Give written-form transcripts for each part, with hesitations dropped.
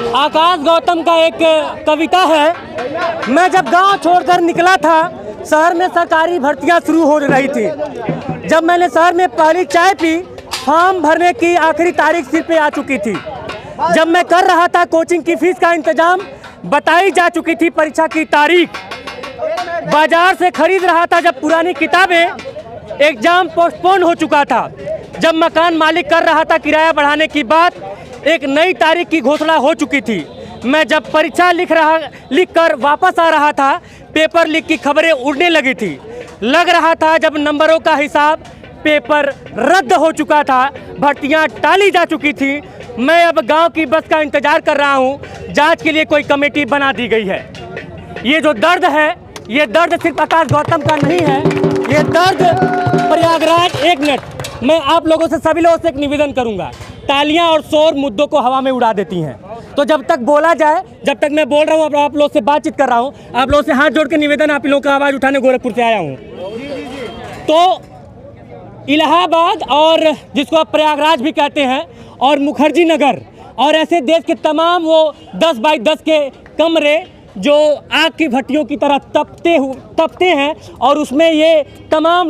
आकाश गौतम का एक कविता है। मैं जब गांव छोड़कर निकला था, शहर में सरकारी भर्तियां शुरू हो रही थी। जब मैंने शहर में पहली चाय पी, फॉर्म भरने की आखिरी तारीख सिर पे आ चुकी थी। जब मैं कर रहा था कोचिंग की फीस का इंतजाम, बताई जा चुकी थी परीक्षा की तारीख। बाजार से खरीद रहा था जब पुरानी किताबें, एग्जाम पोस्टपोन हो चुका था। जब मकान मालिक कर रहा था किराया बढ़ाने की बात, एक नई तारीख की घोषणा हो चुकी थी। मैं जब परीक्षा लिख कर वापस आ रहा था, पेपर लीक की खबरें उड़ने लगी थी। लग रहा था जब नंबरों का हिसाब, पेपर रद्द हो चुका था, भर्तियां टाली जा चुकी थी। मैं अब गांव की बस का इंतजार कर रहा हूं, जांच के लिए कोई कमेटी बना दी गई है। ये जो दर्द है, ये दर्द सिर्फ आकाश गौतम का नहीं है, ये दर्द प्रयागराज। एक मिनट, मैं आप लोगों से, सभी लोगों से एक निवेदन करूंगा। तालियां और शोर मुद्दों को हवा में उड़ा देती हैं, तो जब तक बोला जाए, जब तक मैं बोल रहा हूं, आप लोगों से बातचीत कर रहा हूं, आप लोगों से हाथ जोड़ के निवेदन, आप लोगों का आवाज़ उठाने गोरखपुर से आया हूं। तो इलाहाबाद, और जिसको आप प्रयागराज भी कहते हैं, और मुखर्जी नगर, और ऐसे देश के तमाम वो 10 बाई 10 के कमरे जो आग की भट्टियों की तरह तपते हैं, और उसमें ये तमाम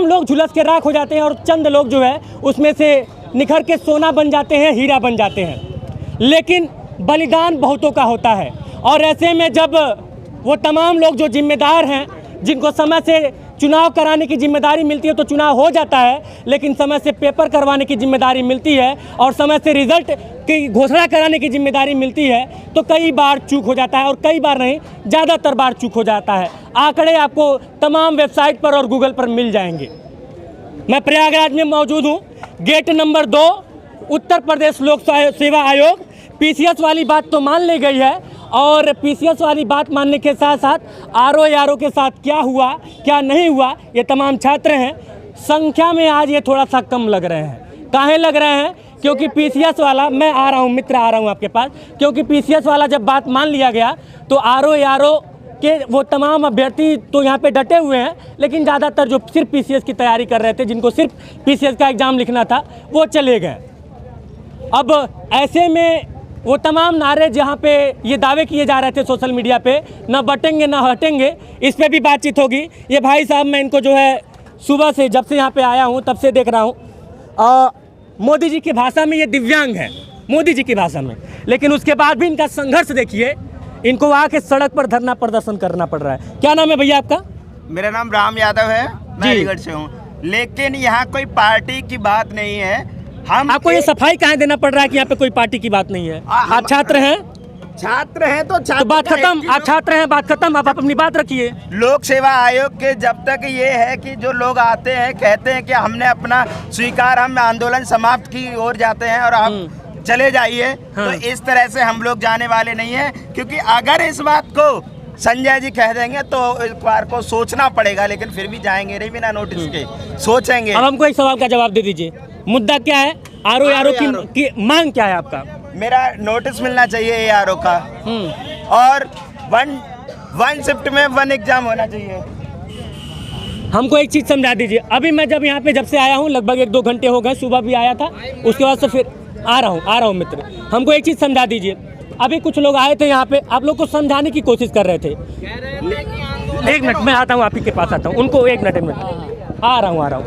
लोग झुलस के राख हो जाते हैं, और चंद लोग जो है उसमें से निखर के सोना बन जाते हैं, हीरा बन जाते हैं। लेकिन बलिदान बहुतों का होता है, और ऐसे में जब वो तमाम लोग जो जिम्मेदार हैं, जिनको समय से चुनाव कराने की जिम्मेदारी मिलती है तो चुनाव हो जाता है, लेकिन समय से पेपर करवाने की जिम्मेदारी मिलती है और समय से रिजल्ट की घोषणा कराने की जिम्मेदारी मिलती है, तो कई बार चूक हो जाता है, और कई बार नहीं, ज़्यादातर बार चूक हो जाता है। आंकड़े आपको तमाम वेबसाइट पर और गूगल पर मिल जाएंगे। मैं प्रयागराज में मौजूद हूँ, गेट नंबर 2, उत्तर प्रदेश लोक सेवा आयोग। पीसीएस वाली बात तो मान ली गई है, और पीसीएस वाली बात मानने के साथ साथ आरओ के साथ क्या हुआ क्या नहीं हुआ, ये तमाम छात्र हैं। संख्या में आज ये थोड़ा सा कम लग रहे हैं। काहे लग रहे हैं? क्योंकि पीसीएस वाला, मैं आ रहा हूँ मित्र, आ रहा हूँ आपके पास, क्योंकि पीसीएस वाला जब बात मान लिया गया तो आरओ के वो तमाम अभ्यर्थी तो यहाँ पे डटे हुए हैं, लेकिन ज़्यादातर जो सिर्फ पीसीएस की तैयारी कर रहे थे, जिनको सिर्फ पीसीएस का एग्ज़ाम लिखना था, वो चले गए। अब ऐसे में वो तमाम नारे जहाँ पे ये दावे किए जा रहे थे सोशल मीडिया पे, न बटेंगे न हटेंगे, इस पे भी बातचीत होगी। ये भाई साहब, मैं इनको जो है सुबह से, जब से यहाँ पे आया हूँ तब से देख रहा हूँ। मोदी जी की भाषा में ये दिव्यांग है, मोदी जी की भाषा में, लेकिन उसके बाद भी इनका संघर्ष देखिए, इनको आके सड़क पर धरना प्रदर्शन करना पड़ रहा है। क्या नाम है भैया आपका? मेरा नाम राम यादव है, मैं अलीगढ़ से हूँ। लेकिन यहाँ कोई पार्टी की बात नहीं है। हम आपको ये सफाई कहाँ देना पड़ रहा है कि यहाँ पे कोई पार्टी की बात नहीं है? आप छात्र हैं? छात्र हैं तो छात्र, तो बात खत्म। आप छात्र हैं, बात खत्म। आप अपनी बात रखिए। लोक सेवा आयोग के जब तक ये है कि जो लोग आते हैं, कहते हैं कि हमने अपना स्वीकार, हम आंदोलन समाप्त की ओर जाते हैं और आप चले जाइए, तो इस तरह से हम लोग जाने वाले नहीं है। क्योंकि अगर इस बात को संजय जी कह देंगे तो इस बार को सोचना पड़ेगा, लेकिन फिर भी जाएंगे नहीं बिना नोटिस के, सोचेंगे। अब हमको एक सवाल का जवाब दे दीजिए, मुद्दा क्या है? आरओ की मांग क्या है आपका? मेरा नोटिस मिलना चाहिए ARO का, और वन शिफ्ट में 1 एग्जाम होना चाहिए। हमको एक चीज़ समझा दीजिए। अभी मैं जब यहाँ से आया हूँ, लगभग 1-2 घंटे हो गए, सुबह भी आया था, उसके बाद से फिर आ रहा हूँ मित्र। हमको एक चीज़ समझा दीजिए। अभी कुछ लोग आए थे यहाँ पे, आप लोग को समझाने की कोशिश कर रहे थे। एक मिनट, मैं आता हूँ, आप ही के पास आता हूँ। उनको एक मिनट, आ रहा हूँ।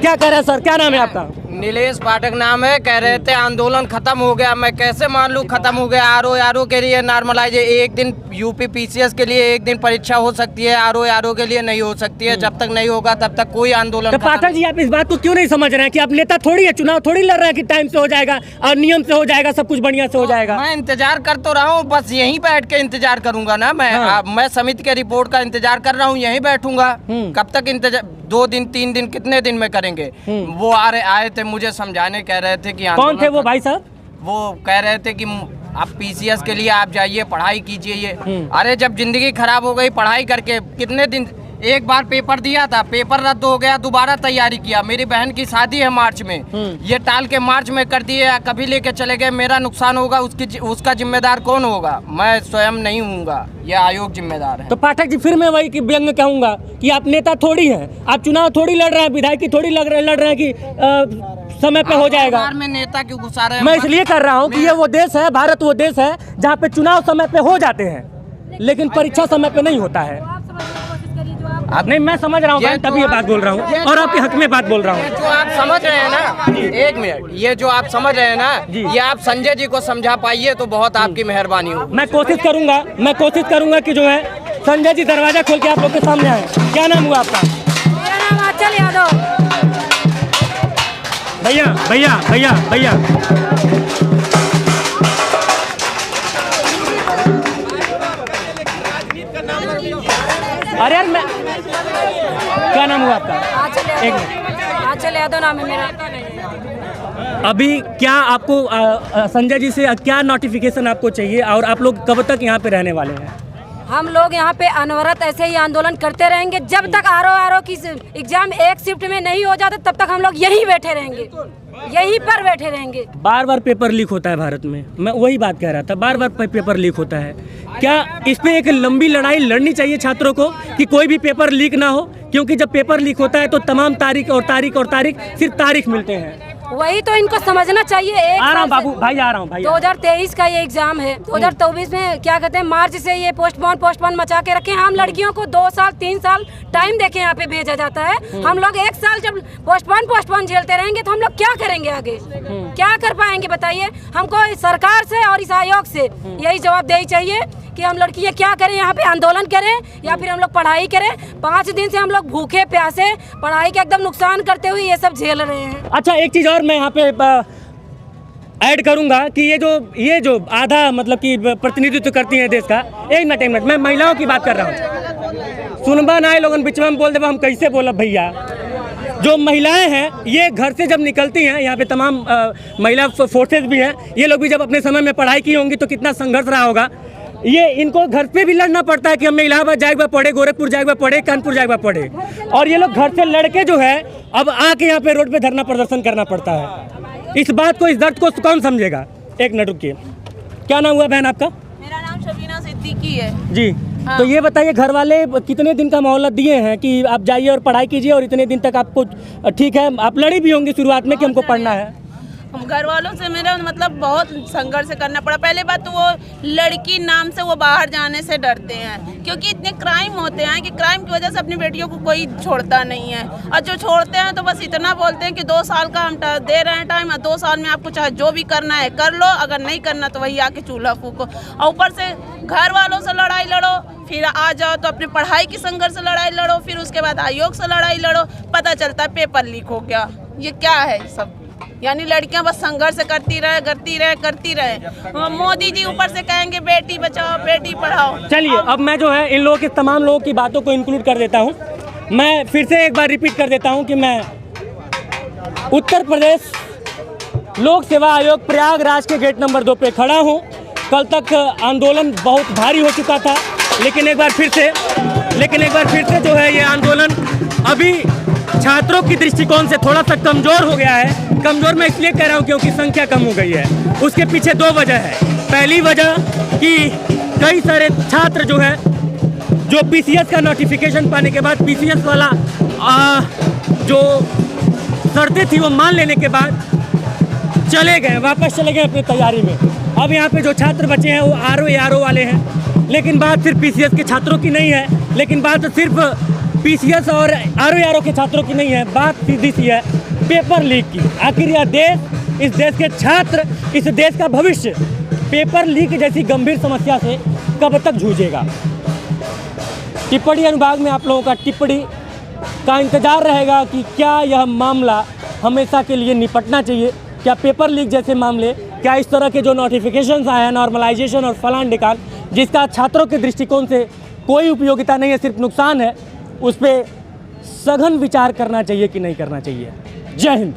क्या कह रहे हैं सर? क्या नाम है आपका? नीलेश पाठक नाम है। कह रहे थे आंदोलन खत्म हो गया। मैं कैसे मान लूँ खत्म हो गया? आरओ के लिए नॉर्मलाइज, एक दिन यूपी पीसीएस के लिए एक दिन परीक्षा हो सकती है, आरओ के लिए नहीं हो सकती है। जब तक नहीं होगा तब तक कोई आंदोलन। तो पाठक जी, आप इस बात को क्यों नहीं समझ रहे हैं कि आप नेता थोड़ी है, चुनाव थोड़ी लड़ रहे हैं कि टाइम से हो जाएगा और नियम से हो जाएगा, सब कुछ बढ़िया से हो जाएगा? मैं इंतजार कर तो रहा हूँ, बस यहीं बैठ के इंतजार करूंगा ना। मैं समिति के रिपोर्ट का इंतजार कर रहा हूँ, यहीं बैठूंगा। कब तक इंतजार? 2 दिन 3 दिन, कितने दिन में करेंगे? वो आए थे मुझे समझाने, कह रहे थे कि कौन थे वो भाई साहब? वो कह रहे थे कि आप पीसीएस के लिए आप जाइए, पढ़ाई कीजिए। ये अरे जब जिंदगी खराब हो गई पढ़ाई करके, कितने दिन, एक बार पेपर दिया था, पेपर रद्द हो गया, दोबारा तैयारी किया। मेरी बहन की शादी है मार्च में, ये टाल के मार्च में कर दिए, कभी लेके चले गए। मेरा नुकसान होगा, उसका जिम्मेदार कौन होगा? मैं स्वयं नहीं हूँगा, ये आयोग जिम्मेदार है। तो पाठक जी, फिर मैं वही व्यंग कहूँगा कि आप नेता थोड़ी हैं, आप चुनाव थोड़ी लड़ रहे हैं, विधायक की थोड़ी लड़ रहे हैं कि समय पे हो जाएगा। सरकार में नेता क्यों घुसा रहे हैं? मैं इसलिए कर रहा हूँ कि ये वो देश है, भारत वो देश है जहाँ पे चुनाव समय पे हो जाते हैं लेकिन परीक्षा समय पे नहीं होता है। नहीं, मैं समझ रहा हूँ भाई, तभी ये बात बोल रहा हूँ और आपके हक में बात बोल रहा हूँ। जो आप समझ रहे हैं ना, एक मिनट, ये जो आप समझ रहे हैं ना, ये आप संजय जी को समझा पाइए तो बहुत आपकी मेहरबानी हो। मैं कोशिश करूंगा कि जो है संजय जी दरवाजा खोल के आप लोग के सामने आए। क्या नाम हुआ आपका? मेरा नाम आंचल यादव। भैया भैया भैया भैया अरे यार मैं, क्या नाम हुआ आपका? एक मिनट, आंचल यादव नाम है मेरा। अभी क्या आपको संजय जी से क्या नोटिफिकेशन आपको चाहिए और आप लोग कब तक यहाँ पे रहने वाले हैं? हम लोग यहाँ पे अनवरत ऐसे ही आंदोलन करते रहेंगे जब तक आरओ की एग्जाम एक शिफ्ट में नहीं हो जाता, तब तक हम लोग यहीं बैठे रहेंगे, यहीं पर बैठे रहेंगे। बार बार पेपर लीक होता है भारत में, मैं वही बात कह रहा था, बार बार पेपर लीक होता है। क्या इस पे एक लंबी लड़ाई लड़नी चाहिए छात्रों को कि कोई भी पेपर लीक ना हो? क्योंकि जब पेपर लीक होता है तो तमाम तारीख सिर्फ तारीख मिलते हैं। वही तो इनको समझना चाहिए। आ रहा हूँ बाबू भाई, आ रहा हूँ भाई। 2023 का ये एग्जाम है, 2024 में क्या कहते हैं मार्च से ये पोस्टपोन मचा के रखे। हम लड़कियों को 2 साल 3 साल टाइम देके यहाँ पे भेजा जाता है। हम लोग 1 साल जब पोस्टपोन झेलते रहेंगे तो हम लोग क्या करेंगे आगे? क्या कर पाएंगे बताइए? हमको सरकार से और इस आयोग से यही जवाबदेही चाहिए कि हम लड़कियाँ क्या करें, यहाँ पे आंदोलन करें या फिर हम लोग पढ़ाई करें। 5 दिन से हम लोग भूखे प्यासे पढ़ाई का एकदम नुकसान करते हुए ये सब झेल रहे हैं। अच्छा, एक चीज़ और मैं यहाँ पे ऐड करूँगा कि ये जो आधा मतलब कि प्रतिनिधित्व करती हैं देश का। एक मिनट, मैं महिलाओं की बात कर रहा हूँ। सुनबा ना लोगन बीच में हम बोल दे, हम कैसे बोला भैया। जो महिलाएं हैं ये घर से जब निकलती हैं, यहाँ पे तमाम महिला फोर्सेज भी हैं, ये लोग भी जब अपने समय में पढ़ाई की होंगी तो कितना संघर्ष रहा होगा। ये इनको घर पे भी लड़ना पड़ता है कि हमें इलाहाबाद जाएगा पढ़े, गोरखपुर जाएगा पढ़े, कानपुर जाएगा पढ़े, और ये लोग घर से लड़के जो है अब आके यहाँ पे रोड पे धरना प्रदर्शन करना पड़ता है। इस बात को, इस दर्द को कौन समझेगा? एक मिनट रुकिए, क्या नाम हुआ बहन आपका? मेरा नाम शबीना सिद्दीकी है जी। तो ये बताइए, घर वाले कितने दिन का मोहलत दिए हैं कि आप जाइए और पढ़ाई कीजिए और इतने दिन तक आपको, ठीक है आप लड़ी भी होंगी शुरुआत में कि हमको पढ़ना है? घर वालों से मेरा मतलब बहुत संघर्ष करना पड़ा। पहले बात तो वो लड़की नाम से वो बाहर जाने से डरते हैं, क्योंकि इतने क्राइम होते हैं कि क्राइम की वजह से अपनी बेटियों को कोई छोड़ता नहीं है। और जो छोड़ते हैं तो बस इतना बोलते हैं कि 2 साल का हम दे रहे हैं टाइम, 2 साल में आपको चाहे जो भी करना है कर लो, अगर नहीं करना तो वही आके चूल्हा फूको। और ऊपर से घर वालों से लड़ाई लड़ो, फिर आ जाओ तो अपनी पढ़ाई की संघर्ष से लड़ाई लड़ो, फिर उसके बाद आयोग से लड़ाई लड़ो, पता चलता है पेपर लीक हो गया। ये क्या है सब? यानी लड़कियां बस संघर्ष करती रहे। मोदी जी ऊपर से कहेंगे बेटी बचाओ बेटी पढ़ाओ। चलिए, अब मैं जो है इन लोगों के, तमाम लोगों की बातों को इंक्लूड कर देता हूँ। मैं फिर से एक बार रिपीट कर देता हूँ कि मैं उत्तर प्रदेश लोक सेवा आयोग प्रयागराज के गेट नंबर 2 पे खड़ा हूँ। कल तक आंदोलन बहुत भारी हो चुका था, लेकिन एक बार फिर से जो है ये आंदोलन अभी छात्रों की दृष्टिकोण से थोड़ा सा कमज़ोर हो गया है। कमज़ोर मैं इसलिए कह रहा हूँ क्योंकि संख्या कम हो गई है। उसके पीछे 2 वजह है। पहली वजह कि कई सारे छात्र जो है, जो पीसीएस का नोटिफिकेशन पाने के बाद पीसीएस वाला जो शर्तें थी वो मान लेने के बाद वापस चले गए अपनी तैयारी में। अब यहाँ पे जो छात्र बचे हैं वो आरओ वाले हैं, लेकिन बात सिर्फ पीसीएस के छात्रों की नहीं है, लेकिन बात सिर्फ पीसीएस और आरओ के छात्रों की नहीं है। बात सीधी सी है पेपर लीक की। आखिर यह देश, इस देश के छात्र, इस देश का भविष्य पेपर लीक जैसी गंभीर समस्या से कब तक जूझेगा? टिप्पणी अनुभाग में आप लोगों का टिप्पणी का इंतजार रहेगा कि क्या यह मामला हमेशा के लिए निपटना चाहिए? क्या पेपर लीक जैसे मामले, क्या इस तरह के जो नोटिफिकेशंस आए हैं, नॉर्मलाइजेशन और फलान ढिकान, जिसका छात्रों के दृष्टिकोण से कोई उपयोगिता नहीं है, सिर्फ नुकसान है, उस पर सघन विचार करना चाहिए कि नहीं करना चाहिए? जय हिंद।